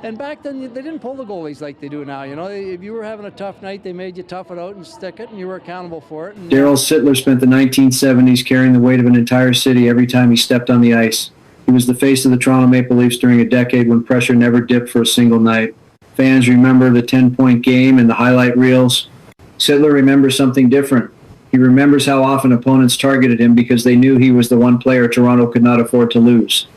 And back then, they didn't pull the goalies like they do now. You know, if you were having a tough night, they made you tough it out and stick it, and you were accountable for it. And Darryl Sittler spent the 1970s carrying the weight of an entire city every time he stepped on the ice. He was the face of the Toronto Maple Leafs during a decade when pressure never dipped for a single night. Fans remember the 10-point game and the highlight reels. Sittler remembers something different. He remembers how often opponents targeted him because they knew he was the one player Toronto could not afford to lose.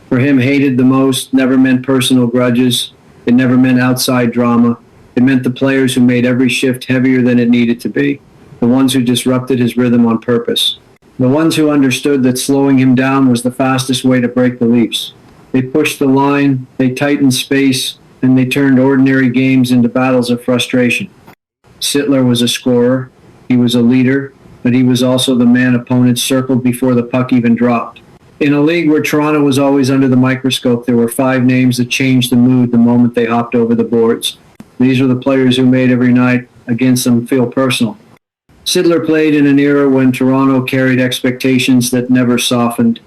For him, hated the most never meant personal grudges. It never meant outside drama. It meant the players who made every shift heavier than it needed to be. The ones who disrupted his rhythm on purpose. The ones who understood that slowing him down was the fastest way to break the Leafs. They pushed the line, they tightened space, and they turned ordinary games into battles of frustration. Sittler was a scorer. He was a leader, but he was also the man opponents circled before the puck even dropped. In a league where Toronto was always under the microscope, there were 5 names that changed the mood the moment they hopped over the boards. These were the players who made every night against them feel personal. Sittler played in an era when Toronto carried expectations that never softened.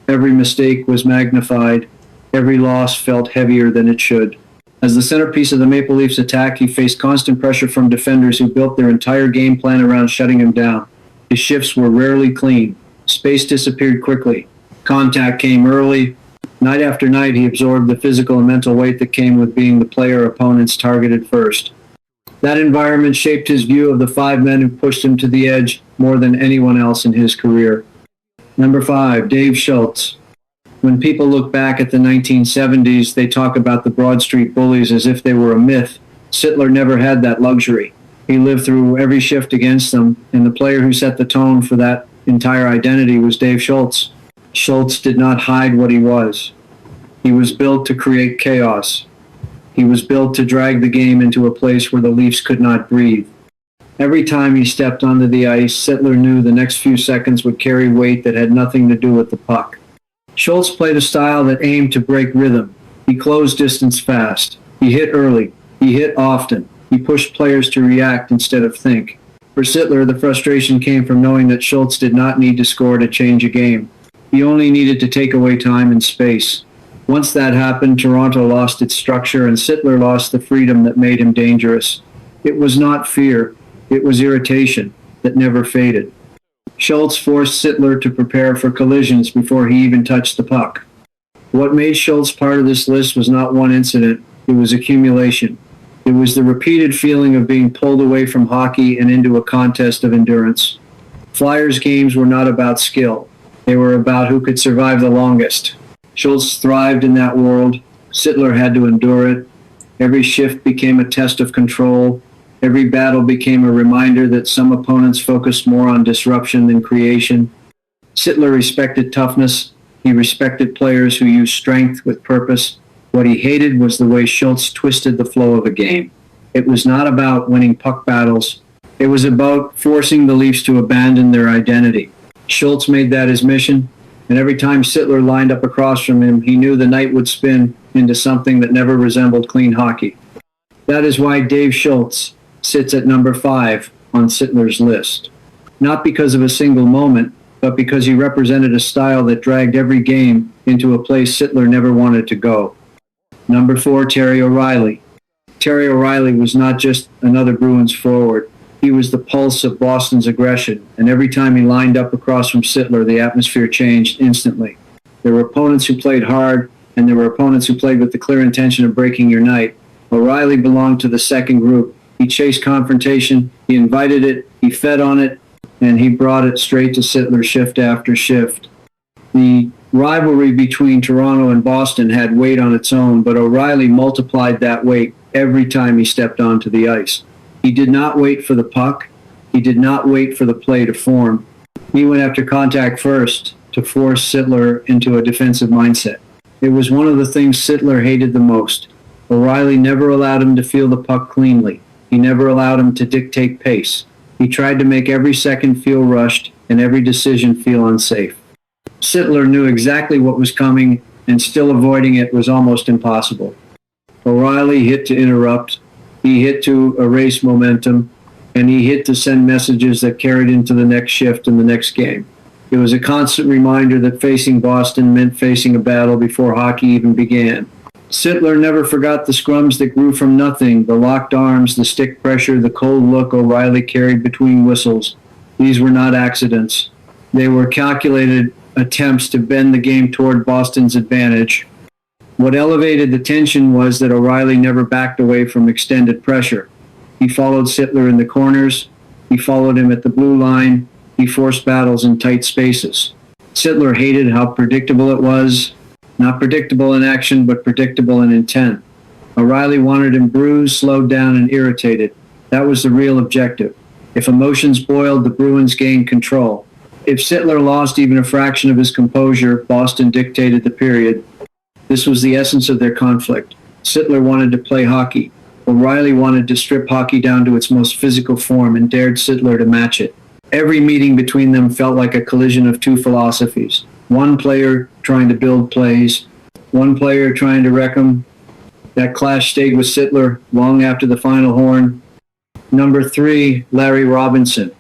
Every mistake was magnified. Every loss felt heavier than it should. As the centerpiece of the Maple Leafs attack, he faced constant pressure from defenders who built their entire game plan around shutting him down. His shifts were rarely clean. Space disappeared quickly. Contact came early. Night after night, he absorbed the physical and mental weight that came with being the player opponents targeted first. That environment shaped his view of the 5 men who pushed him to the edge more than anyone else in his career. Number 5, Dave Schultz. When people look back at the 1970s, they talk about the Broad Street Bullies as if they were a myth. Sittler never had that luxury. He lived through every shift against them, and the player who set the tone for that entire identity was Dave Schultz. Schultz did not hide what he was. He was built to create chaos. He was built to drag the game into a place where the Leafs could not breathe. Every time he stepped onto the ice, Sittler knew the next few seconds would carry weight that had nothing to do with the puck. Schultz played a style that aimed to break rhythm. He closed distance fast. He hit early. He hit often. He pushed players to react instead of think. For Sittler, the frustration came from knowing that Schultz did not need to score to change a game. He only needed to take away time and space. Once that happened, Toronto lost its structure and Sittler lost the freedom that made him dangerous. It was not fear. It was irritation that never faded. Schultz forced Sittler to prepare for collisions before he even touched the puck. What made Schultz part of this list was not one incident. It was accumulation. It was the repeated feeling of being pulled away from hockey and into a contest of endurance. Flyers games were not about skill. They were about who could survive the longest. Schultz thrived in that world. Sittler had to endure it. Every shift became a test of control. Every battle became a reminder that some opponents focused more on disruption than creation. Sittler respected toughness. He respected players who used strength with purpose. What he hated was the way Schultz twisted the flow of a game. It was not about winning puck battles. It was about forcing the Leafs to abandon their identity. Schultz made that his mission, and every time Sittler lined up across from him, he knew the night would spin into something that never resembled clean hockey. That is why Dave Schultz sits at number 5 on Sittler's list. Not because of a single moment, but because he represented a style that dragged every game into a place Sittler never wanted to go. Number 4, Terry O'Reilly. Terry O'Reilly was not just another Bruins forward. He was the pulse of Boston's aggression, and every time he lined up across from Sittler, the atmosphere changed instantly. There were opponents who played hard, and there were opponents who played with the clear intention of breaking your night. O'Reilly belonged to the second group. He chased confrontation, he invited it, he fed on it, and he brought it straight to Sittler shift after shift. The rivalry between Toronto and Boston had weight on its own, but O'Reilly multiplied that weight every time he stepped onto the ice. He did not wait for the puck. He did not wait for the play to form. He went after contact first to force Sittler into a defensive mindset. It was one of the things Sittler hated the most. O'Reilly never allowed him to feel the puck cleanly. He never allowed him to dictate pace. He tried to make every second feel rushed and every decision feel unsafe. Sittler knew exactly what was coming, and still avoiding it was almost impossible. O'Reilly hit to interrupt, he hit to erase momentum, and he hit to send messages that carried into the next shift and the next game. It was a constant reminder that facing Boston meant facing a battle before hockey even began. Sittler never forgot the scrums that grew from nothing, the locked arms, the stick pressure, the cold look O'Reilly carried between whistles. These were not accidents. They were calculated attempts to bend the game toward Boston's advantage. What elevated the tension was that O'Reilly never backed away from extended pressure. He followed Sittler in the corners. He followed him at the blue line. He forced battles in tight spaces. Sittler hated how predictable it was. Not predictable in action, but predictable in intent. O'Reilly wanted him bruised, slowed down, and irritated. That was the real objective. If emotions boiled, the Bruins gained control. If Sittler lost even a fraction of his composure, Boston dictated the period. This was the essence of their conflict. Sittler wanted to play hockey. O'Reilly wanted to strip hockey down to its most physical form and dared Sittler to match it. Every meeting between them felt like a collision of two philosophies. One player trying to build plays, one player trying to wreck them. That clash stayed with Sittler long after the final horn. Number 3, Larry Robinson.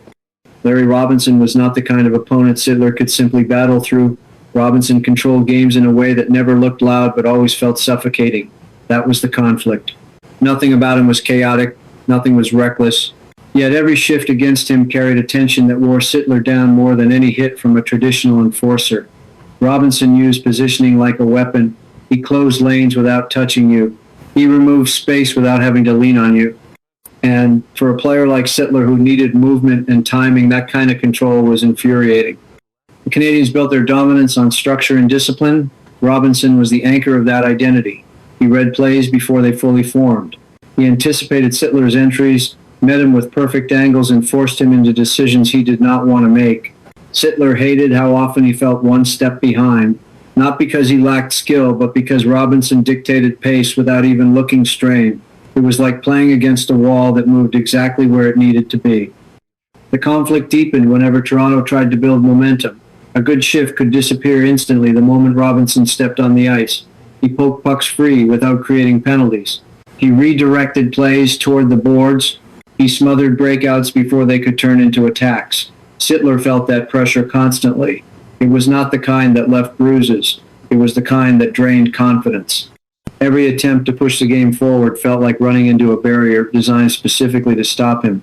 Larry Robinson was not the kind of opponent Sittler could simply battle through. Robinson controlled games in a way that never looked loud but always felt suffocating. That was the conflict. Nothing about him was chaotic. Nothing was reckless. Yet every shift against him carried a tension that wore Sittler down more than any hit from a traditional enforcer. Robinson used positioning like a weapon. He closed lanes without touching you. He removed space without having to lean on you. And for a player like Sittler who needed movement and timing, that kind of control was infuriating. The Canadiens built their dominance on structure and discipline. Robinson was the anchor of that identity. He read plays before they fully formed. He anticipated Sittler's entries, met him with perfect angles, and forced him into decisions he did not want to make. Sittler hated how often he felt one step behind, not because he lacked skill, but because Robinson dictated pace without even looking strained. It was like playing against a wall that moved exactly where it needed to be. The conflict deepened whenever Toronto tried to build momentum. A good shift could disappear instantly the moment Robinson stepped on the ice. He poked pucks free without creating penalties. He redirected plays toward the boards. He smothered breakouts before they could turn into attacks. Sittler felt that pressure constantly. It was not the kind that left bruises. It was the kind that drained confidence. Every attempt to push the game forward felt like running into a barrier designed specifically to stop him.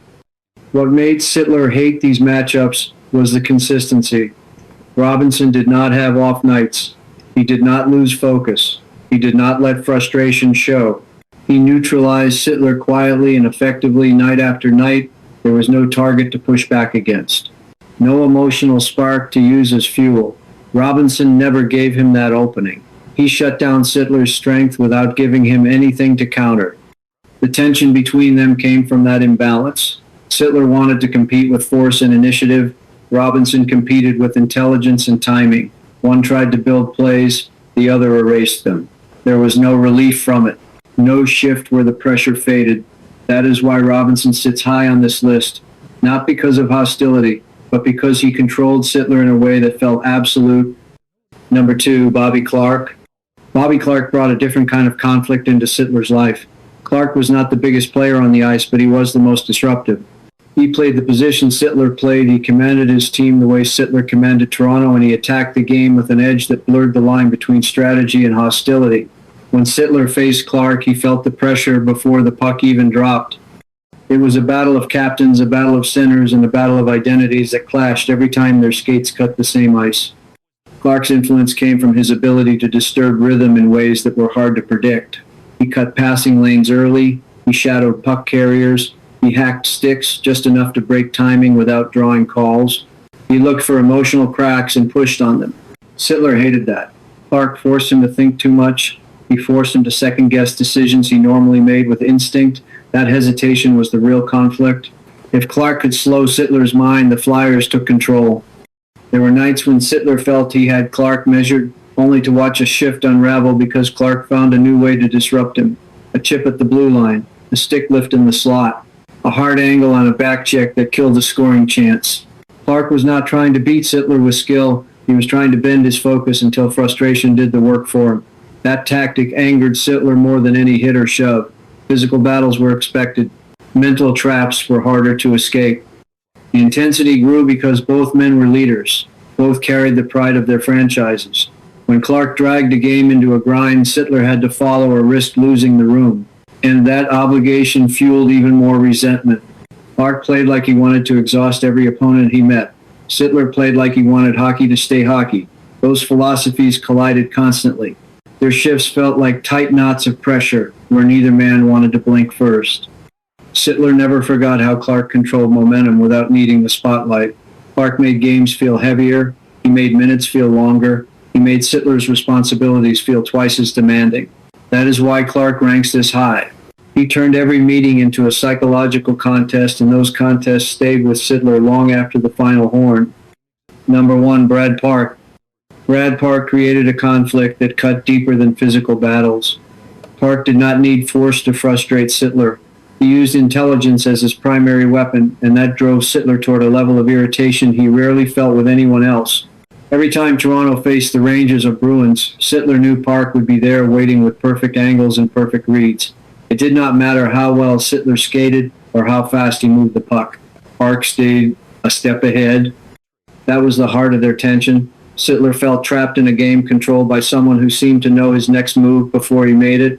What made Sittler hate these matchups was the consistency. Robinson did not have off nights. He did not lose focus. He did not let frustration show. He neutralized Sittler quietly and effectively night after night. There was no target to push back against. No emotional spark to use as fuel. Robinson never gave him that opening. He shut down Sittler's strength without giving him anything to counter. The tension between them came from that imbalance. Sittler wanted to compete with force and initiative. Robinson competed with intelligence and timing. One tried to build plays, the other erased them. There was no relief from it. No shift where the pressure faded. That is why Robinson sits high on this list, not because of hostility, but because he controlled Sittler in a way that felt absolute. Number 2, Bobby Clarke. Bobby Clarke brought a different kind of conflict into Sittler's life. Clarke was not the biggest player on the ice, but he was the most disruptive. He played the position Sittler played. He commanded his team the way Sittler commanded Toronto, and he attacked the game with an edge that blurred the line between strategy and hostility. When Sittler faced Clarke, he felt the pressure before the puck even dropped. It was a battle of captains, a battle of centers, and a battle of identities that clashed every time their skates cut the same ice. Clarke's influence came from his ability to disturb rhythm in ways that were hard to predict. He cut passing lanes early. He shadowed puck carriers. He hacked sticks just enough to break timing without drawing calls. He looked for emotional cracks and pushed on them. Sittler hated that. Clarke forced him to think too much. He forced him to second-guess decisions he normally made with instinct. That hesitation was the real conflict. If Clarke could slow Sittler's mind, the Flyers took control. There were nights when Sittler felt he had Clarke measured, only to watch a shift unravel because Clarke found a new way to disrupt him. A chip at the blue line, a stick lift in the slot, a hard angle on a back check that killed a scoring chance. Clarke was not trying to beat Sittler with skill. He was trying to bend his focus until frustration did the work for him. That tactic angered Sittler more than any hit or shove. Physical battles were expected. Mental traps were harder to escape. The intensity grew because both men were leaders. Both carried the pride of their franchises. When Clarke dragged a game into a grind, Sittler had to follow or risk losing the room, and that obligation fueled even more resentment. Clarke played like he wanted to exhaust every opponent he met. Sittler played like he wanted hockey to stay hockey. Those philosophies collided constantly. Their shifts felt like tight knots of pressure where neither man wanted to blink first. Sittler never forgot how Clarke controlled momentum without needing the spotlight. Clarke made games feel heavier. He made minutes feel longer. He made Sittler's responsibilities feel twice as demanding. That is why Clarke ranks this high. He turned every meeting into a psychological contest, and those contests stayed with Sittler long after the final horn. Number 1, Brad Park. Brad Park created a conflict that cut deeper than physical battles. Park did not need force to frustrate Sittler. He used intelligence as his primary weapon, and that drove Sittler toward a level of irritation he rarely felt with anyone else. Every time Toronto faced the Rangers or Bruins, Sittler knew Park would be there waiting with perfect angles and perfect reads. It did not matter how well Sittler skated or how fast he moved the puck. Park stayed a step ahead. That was the heart of their tension. Sittler felt trapped in a game controlled by someone who seemed to know his next move before he made it.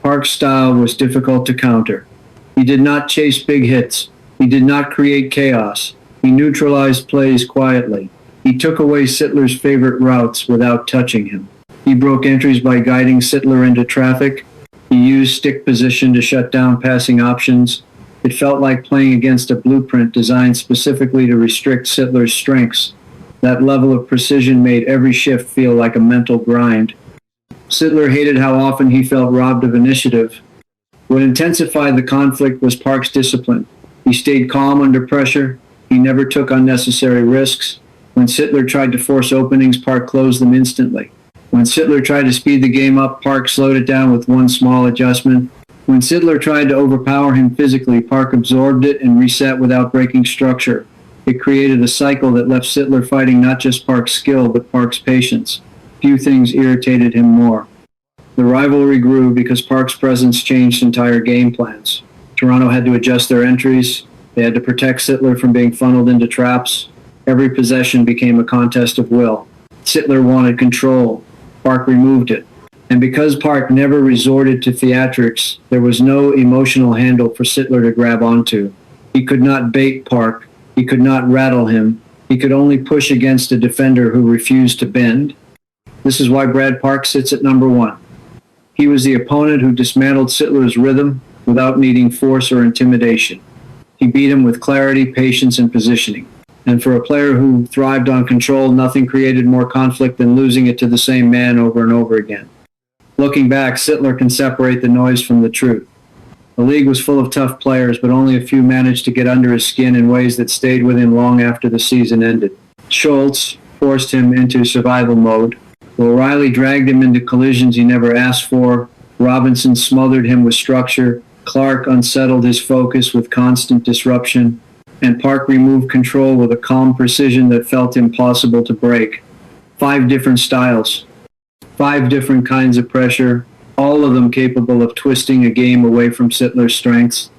Park's style was difficult to counter. He did not chase big hits. He did not create chaos. He neutralized plays quietly. He took away Sittler's favorite routes without touching him. He broke entries by guiding Sittler into traffic. He used stick position to shut down passing options. It felt like playing against a blueprint designed specifically to restrict Sittler's strengths. That level of precision made every shift feel like a mental grind. Sittler hated how often he felt robbed of initiative. What intensified the conflict was Park's discipline. He stayed calm under pressure. He never took unnecessary risks. When Sittler tried to force openings, Park closed them instantly. When Sittler tried to speed the game up, Park slowed it down with one small adjustment. When Sittler tried to overpower him physically, Park absorbed it and reset without breaking structure. It created a cycle that left Sittler fighting not just Park's skill, but Park's patience. Few things irritated him more. The rivalry grew because Park's presence changed entire game plans. Toronto had to adjust their entries. They had to protect Sittler from being funneled into traps. Every possession became a contest of will. Sittler wanted control. Park removed it. And because Park never resorted to theatrics, there was no emotional handle for Sittler to grab onto. He could not bait Park. He could not rattle him. He could only push against a defender who refused to bend. This is why Brad Park sits at number 1. He was the opponent who dismantled Sittler's rhythm without needing force or intimidation. He beat him with clarity, patience, and positioning. And for a player who thrived on control, nothing created more conflict than losing it to the same man over and over again. Looking back, Sittler can separate the noise from the truth. The league was full of tough players, but only a few managed to get under his skin in ways that stayed with him long after the season ended. Schultz forced him into survival mode. O'Reilly dragged him into collisions he never asked for. Robinson smothered him with structure. Clarke unsettled his focus with constant disruption. And Park removed control with a calm precision that felt impossible to break. 5 different styles. 5 different kinds of pressure, all of them capable of twisting a game away from Sittler's strengths.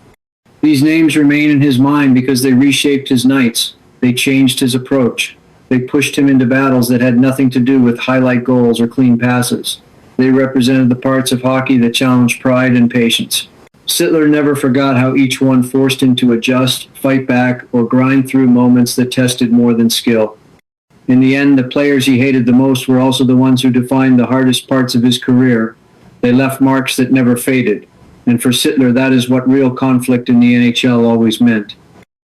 These names remain in his mind because they reshaped his nights. They changed his approach. They pushed him into battles that had nothing to do with highlight goals or clean passes. They represented the parts of hockey that challenged pride and patience. Sittler never forgot how each one forced him to adjust, fight back, or grind through moments that tested more than skill. In the end, the players he hated the most were also the ones who defined the hardest parts of his career. They left marks that never faded. And for Sittler, that is what real conflict in the NHL always meant.